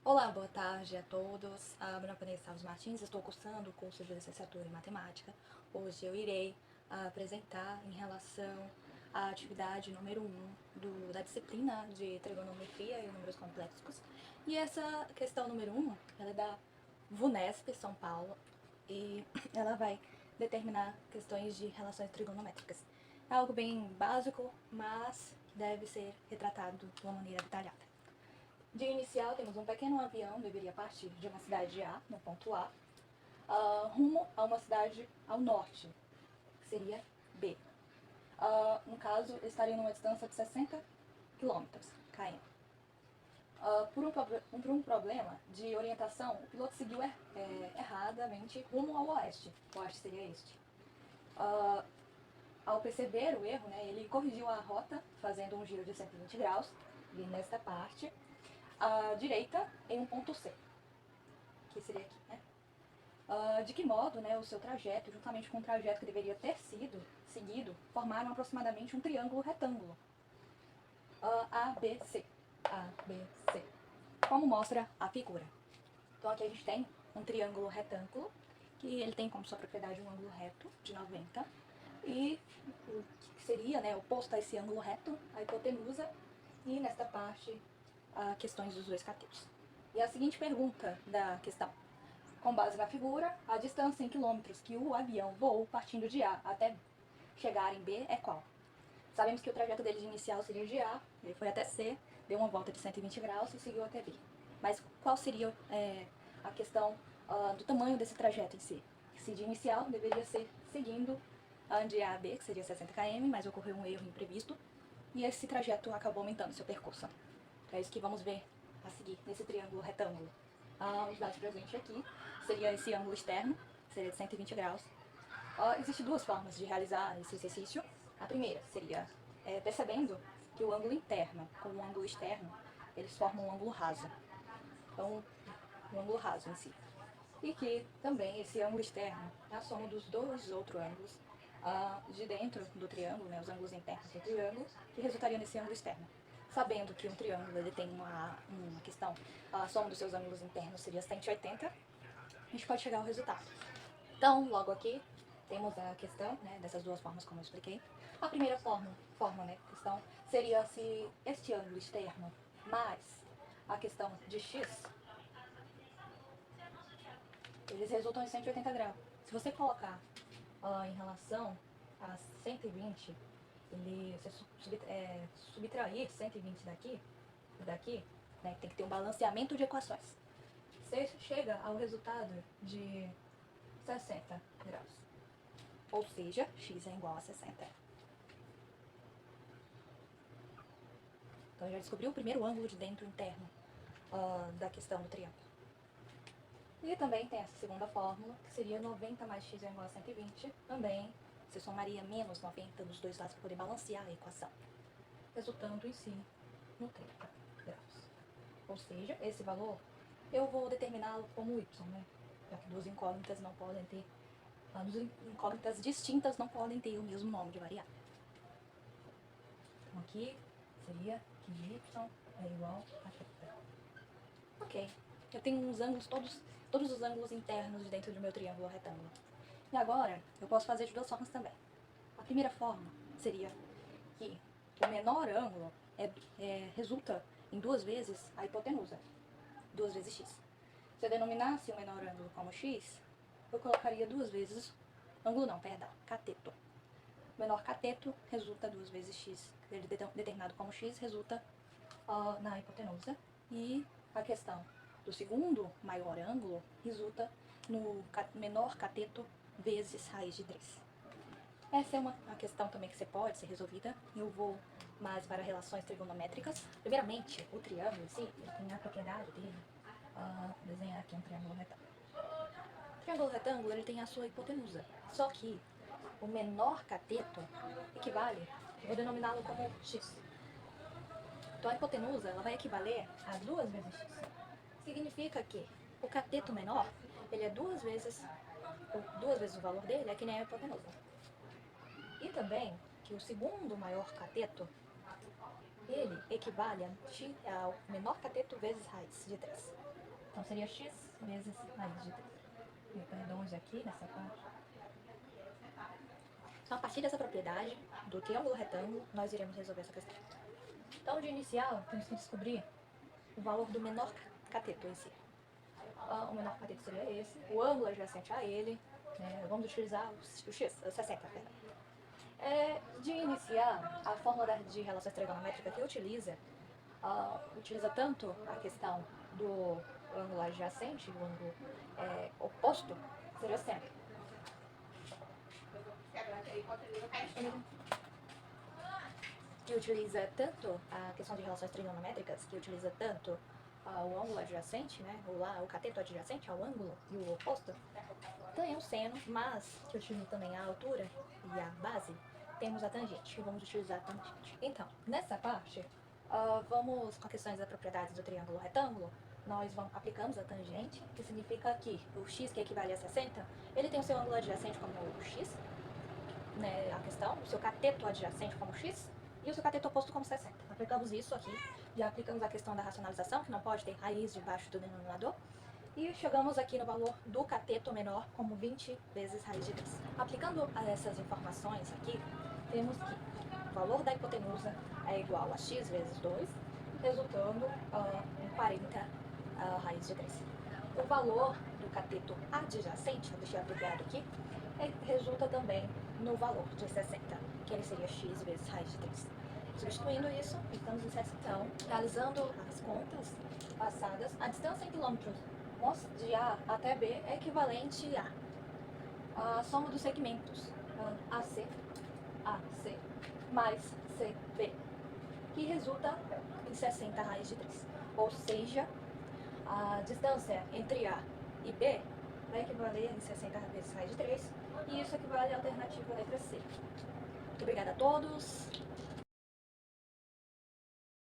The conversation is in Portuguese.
Olá, boa tarde a todos. Meu nome é Vanessa Alves Martins, estou cursando o curso de licenciatura em matemática. Hoje eu irei apresentar em relação à atividade número 1 da disciplina de trigonometria e números complexos. E essa questão número 1, ela é da VUNESP São Paulo e ela vai determinar questões de relações trigonométricas. É algo bem básico, mas deve ser retratado de uma maneira detalhada. De inicial, temos um pequeno avião, deveria partir de uma cidade A, no ponto A, rumo a uma cidade ao norte, que seria B. No caso, estaria numa distância de 60 km. Por um problema de orientação, o piloto seguiu erradamente rumo ao oeste. O oeste seria este. Ao perceber o erro, ele corrigiu a rota, fazendo um giro de 120 graus, e nesta parte, à direita em um ponto C, que seria aqui, de que modo, o seu trajeto, juntamente com o trajeto que deveria ter sido seguido, formaram aproximadamente um triângulo retângulo, ABC, ABC, como mostra a figura. Então aqui a gente tem um triângulo retângulo, que ele tem como sua propriedade um ângulo reto de 90, e o que seria, oposto a esse ângulo reto, a hipotenusa, e nesta parte, questões dos dois catetos. E a seguinte pergunta da questão: com base na figura, a distância em quilômetros que o avião voou partindo de A até chegar em B é qual? Sabemos que o trajeto dele de inicial seria de A, ele foi até C, deu uma volta de 120 graus e seguiu até B. Mas qual seria a questão do tamanho desse trajeto em si? Se de inicial deveria ser seguindo de A a B, que seria 60 km, mas ocorreu um erro imprevisto, e esse trajeto acabou aumentando seu percurso. É isso que vamos ver a seguir nesse triângulo retângulo. Os dados presentes aqui seria esse ângulo externo, seria de 120 graus. Existem duas formas de realizar esse exercício. A primeira seria percebendo que o ângulo interno com o ângulo externo, eles formam um ângulo raso. Então, um ângulo raso em si. E que também esse ângulo externo é a soma dos dois outros ângulos de dentro do triângulo, os ângulos internos do triângulo, que resultaria nesse ângulo externo. Sabendo que um triângulo ele tem uma questão, a soma dos seus ângulos internos seria 180, a gente pode chegar ao resultado. Então, logo aqui, temos a questão dessas duas formas, como eu expliquei. A primeira questão, seria se este ângulo externo mais a questão de x, eles resultam em 180 graus. Se você colocar em relação a 120, você subtrair 120 daqui, tem que ter um balanceamento de equações. Você chega ao resultado de 60 graus. Ou seja, x é igual a 60. Então, já descobriu o primeiro ângulo de dentro interno da questão do triângulo. E também tem essa segunda fórmula, que seria 90 mais x é igual a 120. Também você somaria menos 90 dos dois lados para poder balancear a equação, resultando em si no 30 graus. Ou seja, esse valor eu vou determiná-lo como y, já que duas incógnitas não podem ter, duas incógnitas distintas não podem ter o mesmo nome de variável. Então aqui seria que y é igual a 30. Ok, eu tenho uns ângulos, todos os ângulos internos de dentro do meu triângulo retângulo. E agora, eu posso fazer de duas formas também. A primeira forma seria que o menor ângulo resulta em duas vezes a hipotenusa, 2 vezes x. Se eu denominasse o menor ângulo como x, eu colocaria 2 vezes, cateto. O menor cateto resulta 2 vezes x, determinado como x, resulta na hipotenusa. E a questão do segundo maior ângulo resulta no menor cateto vezes raiz de 3. Essa é uma questão também que pode ser resolvida. Eu vou mais para relações trigonométricas. Primeiramente, o triângulo em si, ele tem a propriedade dele. Desenhar aqui um triângulo retângulo. O triângulo retângulo ele tem a sua hipotenusa. Só que o menor cateto equivale, eu vou denominá-lo como x. Então a hipotenusa ela vai equivaler a 2 vezes x. Significa que o cateto menor, ele é 2 vezes o valor dele, é que nem a hipotenusa. E também que o segundo maior cateto, ele equivale ao menor cateto vezes raiz de 3. Então seria x vezes raiz de 3. E perdões aqui nessa parte. Então, a partir dessa propriedade do triângulo retângulo, nós iremos resolver essa questão. Então, de inicial, temos que descobrir o valor do menor cateto em si. O menor cateto seria esse, o ângulo adjacente a ele, vamos utilizar o x, o 60, perdão. De iniciar, a fórmula de relações trigonométricas que utiliza tanto a questão do ângulo adjacente, o ângulo oposto, seria sempre. Que utiliza tanto a questão de relações trigonométricas, que utiliza tanto o ângulo adjacente, né, o cateto adjacente ao ângulo e o oposto, tem o seno, mas que utiliza também a altura e a base, temos a tangente, vamos utilizar a tangente. Então, nessa parte, vamos com questões das propriedades do triângulo retângulo, nós aplicamos a tangente, que significa que o x, que equivale a 60, ele tem o seu ângulo adjacente como o x, né, a questão, o seu cateto adjacente como x, e o seu cateto oposto como 60. Aplicamos isso aqui, já aplicamos a questão da racionalização, que não pode ter raiz debaixo do denominador, e chegamos aqui no valor do cateto menor como 20 vezes raiz de 3. Aplicando essas informações aqui, temos que o valor da hipotenusa é igual a x vezes 2, resultando em 40 raiz de 3. O valor do cateto adjacente, eu deixei aplicado aqui, resulta também no valor de 60, que ele seria x vezes raiz de 3. Substituindo isso, estamos em 60. Então, realizando as contas passadas, a distância em quilômetros de A até B é equivalente a soma dos segmentos AC mais CB, que resulta em 60 raiz de 3. Ou seja, a distância entre A e B vai equivaler em 60 vezes raiz de 3, e isso equivale à alternativa letra C. Muito obrigada a todos.